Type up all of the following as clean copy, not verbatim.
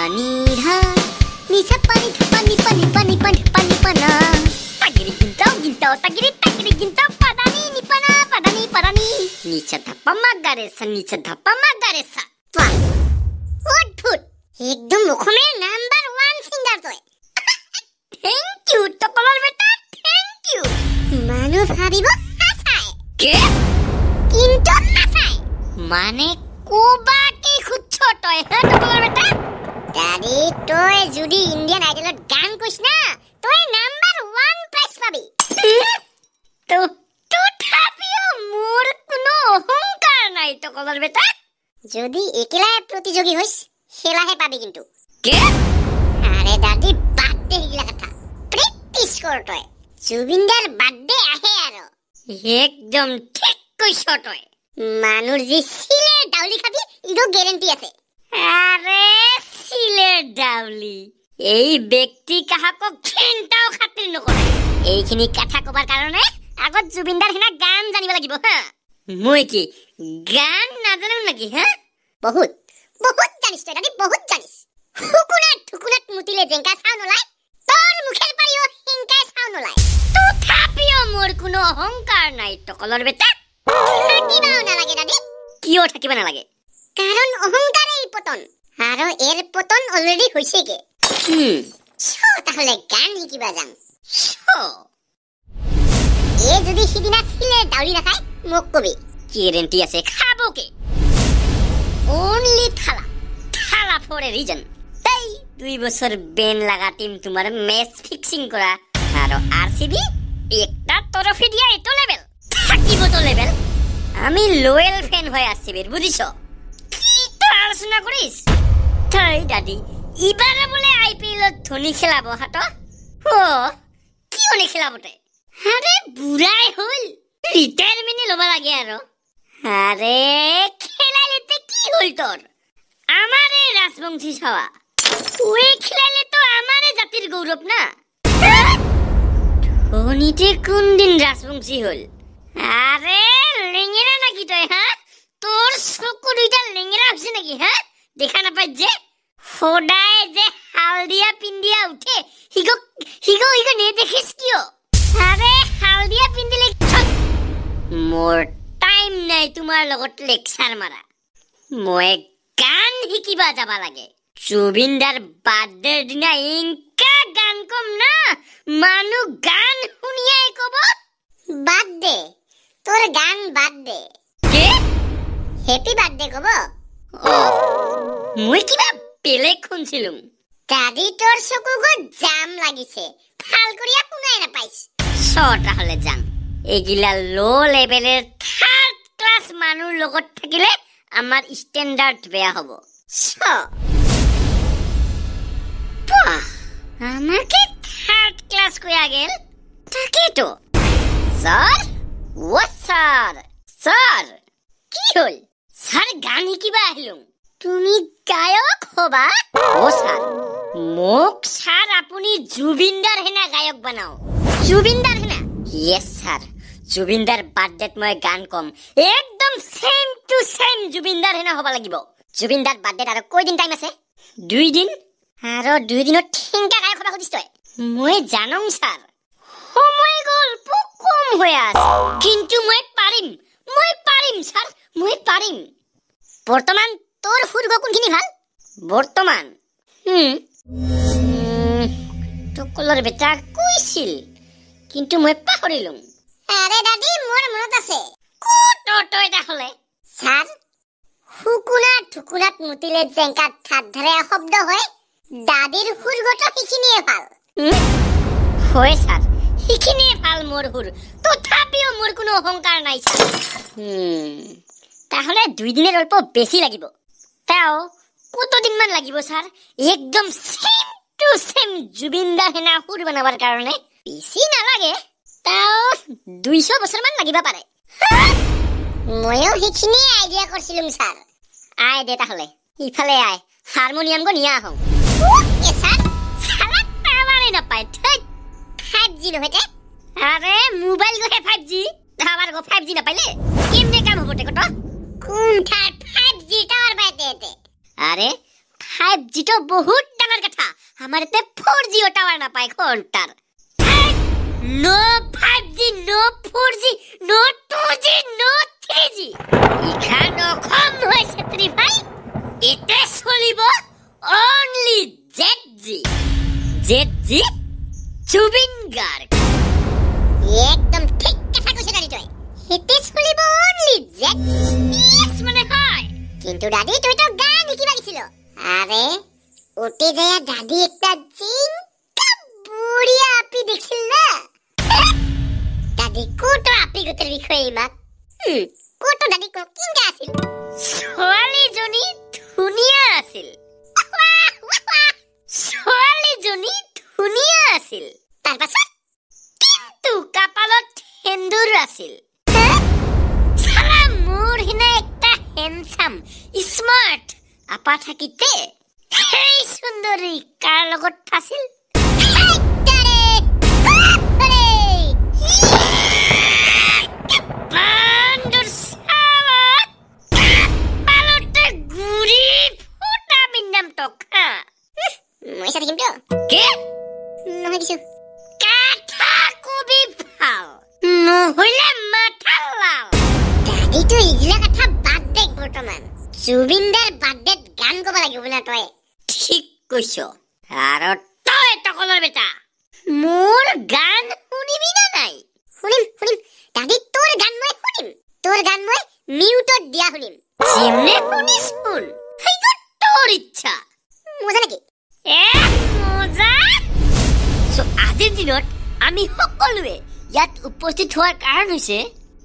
পানী ধা নিচা পানী পানী পানী পানী পানী পানী পানা তাগিরি গিন্তাও তাগিরি তাগিরি গিন্তাও পাদানি নিপানা পাদানি পাদানি নিচা ধাপা মাগারেসা বাহ অদ্ভুত একদম অসমের নাম্বার 1 সিঙ্গার তই থ্যাংক ইউ টকলৰ বেটা থ্যাংক ইউ মানুহ ভাবিব হাসায় কে কিন্তু নাচায় মানে কোবাকে খুচ্ছ তই টকলৰ বেটা দাদি তই যদি ইন্ডিয়ান আইডলত গান কইছ না তই নাম্বার 1 প্রাইজ পাবি তো তথাপিও মোর কোনো অহংকার নাই টকলৰ বেটা যদি একেলাই প্রতিযোগী হইস হেলাহে পাবি কিন্তু কে আরে দাদি বার্থডে হিলা কথা প্র্যাকটিস কর তই জুবিনদার বার্থডে আহে আরো একদম ঠিক কইছ তই মানুর জি সিলের ডাউলি খাবি ইগো গ্যারান্টি আছে আরে সিলের ডাউলি এই ব্যক্তি কাহাকো ঘেন্টাও খাতির নকৰে এইখিনি কথা কবার কারণে আগত জুবিনদার হেনা গান জানিব লাগিব হ্যাঁ মই কি গান নাজানো নাকি হ্যাঁ বহুত বহুত জানিস তই দাদি বহুত জানিস হুকুনাত মুতিলে জেঙ্কা সাউন্ড ওলায় তোর মুখের পারিও হিংকা সাউন্ড ওলায় তথাপিও মোর কোনো অহংকার নাই টকলৰ বেটা থাকিবাও নালাগে দাদি কিয় থাকিব নালাগে কাৰণ অহংকাৰেই পতন আৰু এর পতন অলরেডি হইছেগে তাহলে গান শিকিবা যাম এ যদি সিদিনা সিলে ডাউলি নাখায় মোক কবি গ্যারান্টি আছে খাবকে অনলি থালা ফর এ রিজন তাই 2 বছর বেন লাগা টিম তোমার ম্যাচ ফিক্সিং করা আর আরসিবি একটা ট্রফি দিয়া এত লেভেল থাকিব তো লেভেল আমি লয়াল ফ্যান হয়ে আরসিবির বুঝিছো কি তো আলোচনা করিস তাই দাদি ইবারে বলে আইপিএল ধোনি খেলাবো হাত ও কি হলে খেলাবতে আরে বুড়াই হল রিটায়ারমেন্ট লবা লাগে আর আরে খেলাইলেতে কি হল তোর আমারে রাজবংশী ছাওয়া ওই খেলাইলে তো আমারে জাতির গৌরব না ধোনিতে কোন দিন রাজবংশী হল আরে লেঙ্গেরা নাকি তুই হ্যাঁ তোর চকু দুইটা লেঙ্গেরা হচ্ছে নাকি হ্যাঁ দেখা না পাই যে ফোডায় যে হালদিয়া পিন্দিয়া উঠে হিগো নে দেখিস কিয় আরে হালদিয়া পিন্দিলে মোর টাইম নাই তোমার লগত লেকচার মারা মই গান শিকিবা যাবা লাগে জুবিনদার বার্থডে দিনা ইনকা গান কম না মানু গান শুনিয়াই কব বার্থডে তোর গান বার্থডে কে হ্যাপি বার্থডে কব ও মই কিবা বেলেগ শুনছিলুম দাদি তোর চকুগত জাম লাগিছে ভাল করিয়া শুনাই নাপাইছ ছটা হলে যাম এগিলা লো লেভেলের থার্ড ক্লাস মানুর লগত থাকিলে আমার স্ট্যান্ডার্ড বেয়া হব আমাকে থার্ড ক্লাস কইয়া গেল তাকে তো স্যার ও স্যার কি হল স্যার গান শিকিবা আহিলুম তুমি গায়ক হবা ও স্যার মোক স্যার আপনি জুবিনদার হেনা গায়ক বানাও জুবিনদার হেনা ইয়েস স্যার জুবিনদার বার্থডেত মই গান কম একদম সেম টু সেম জুবিনদার হেনা হবা লাগিব জুবিনদার বার্থডেত আর কই দিন টাইম আছে 2 দিন আর 2 দিনত ঠিংকা গায়ক হবা খুদিছ তই মই জানং স্যার সময় গল্প কম হয়ে আছে কিন্তু মই পারিম স্যার মই পারিম বর্তমান তোর ফুরগো কোনখিনি ভাল বর্তমান টকলৰ বেটা কইছিল কিন্তু মই পাহৰিলুম আরে দাদি মোর মনত আছে কত তই তাহলে স্যার হুকুনাত মুতিলে জেঙ্কা ঠাট ধরে শব্দ হয় দাদির হুরগটো হিখিনিয়ে ভাল হয় স্যার হিখিনিয়ে ভাল মোর হুর তথাপিও মোর কোনো অহংকার নাই স্যার তাহলে 2 দিনের অল্প বেশি লাগিব তাও কতদিন মান লাগিব স্যার একদম সেম টু সেম জুবিনদার হেনা হুর বানাবার কারণে বেশি না লাগে তাও 200 বছর মান লাগিবা পারে ময়ও হিখিনি আইডিয়া করছিলুম স্যার আয় দে তাহলে ইফালে আয় হারমোনিয়াম গো নিয়া হম এ স্যার সারা পাওয়ারে না পায় 5G নহতে আরে মোবাইল গো 5G আবার গো 5G না পাইলে কেমনে কাম হবতে কত কোন 5G টাওয়ার বাইতে আরে 5G তো বহুত ডাঙৰ কথা আমাৰ এতে 4G টাৱাৰ নাপায় ঘণ্টাৰ নো 5G নো 4G নো 2G নো 3G ইখান অসম হৈছে ত্ৰি ভাই এতে চলিব only ZG জুবিন গাৰ্গ একদম ঠিক কথা কৈছে দাদি তই এতে চলিব only ZG ইয়েস মানে হয় কিন্তু দাদি তুই তো গান শিকিবা গিছিল আরে ওতে যায় দাদি একটা চিংকা বুড়িয়া আপি দেখছিল না দাদি কোটো আপি গতের বিষয়ে মাক কোটো দাদি কো কিংকা আছিল ছোৱালী জনী ধুনিয়া আছিল ছোৱালী জনী ধুনিয়া আছিল তাৰ পাছত কিন্তু কপালত সেন্দুৰ আছিল সালা মোৰ হিনা একটা হ্যান্ডসাম স্মাৰ্ট আপা থাকিতে সেই সুন্দৰী কাৰ লগত ফাছিল জুবিনদাৰ বাৰ্থডেত গান গাব লাগিব না তই ঠিক কৈছ আৰু তই টকলৰ বেটা মোৰ গান শুনিবি না নাই শুনিম দাদি তোৰ গান মই শুনিম তোৰ গান মই মিউটত দিয়া শুনিম যেনে শুনিস শুন হেইটো তোৰ ইচ্ছা মজা নেকি মজা সো আজিৰ দিনত আমি সকলোৱে ইয়াত উপস্থিত হোৱাৰ কাৰণ হৈছে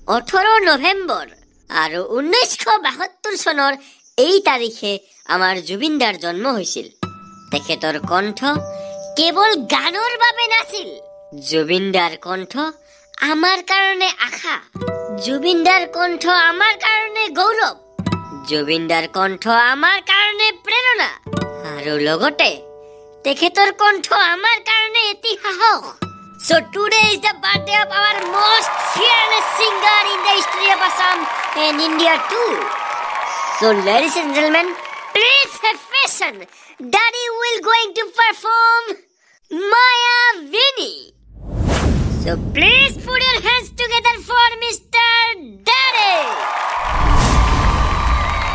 18 নৱেম্বৰ আৰু 1972 চনৰ এই তাৰিখে আমাৰ জুবিনদাৰ জন্ম হৈছিল তেখেতৰ কণ্ঠ কেৱল গানৰ বাবে নাছিল জুবিনদাৰ কণ্ঠ আমাৰ কাৰণে আশা জুবিনদাৰ কণ্ঠ আমাৰ কাৰণে গৌৰৱ জুবিনদাৰ কণ্ঠ আমাৰ কাৰণে প্ৰেৰণা আৰু লগতে তেখেতৰ কণ্ঠ আমাৰ কাৰণে ইতিহাস So today is the birthday of our most fearless singer in the history of Assam and India too. So ladies and gentlemen, please have patience. Daddy will going to perform Maya Vini. So please put your hands together for Mr. Daddy.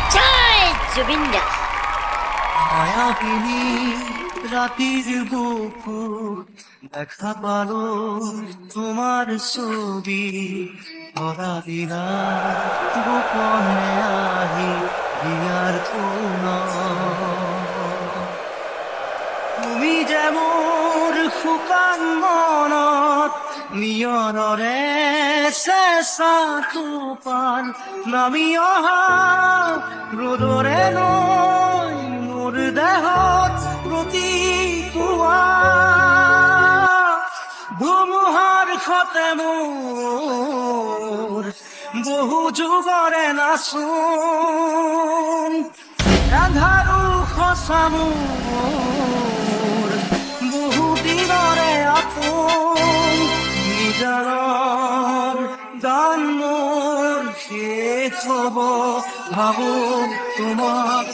Jai Jubinda. Maya Vini. রাতির বুকুর দেখা পালো তোমার ছবি ভরা দিনা গোপনে আহি বিয়ার তুমি যে মোর শুকান মনত নিয়নৰে চেঁচা টোপাল নামি অহা ৰ'দৰে নৈ মোৰ দেহত ধুমুহাৰ খতে মোৰ বহু যুগৰে নাচোন আন্ধাৰো সঁচা মোৰ বহু দিনৰে আপোন নিজাৰৰ গান মোৰ শেষ হ'ব ভাবো তোমাক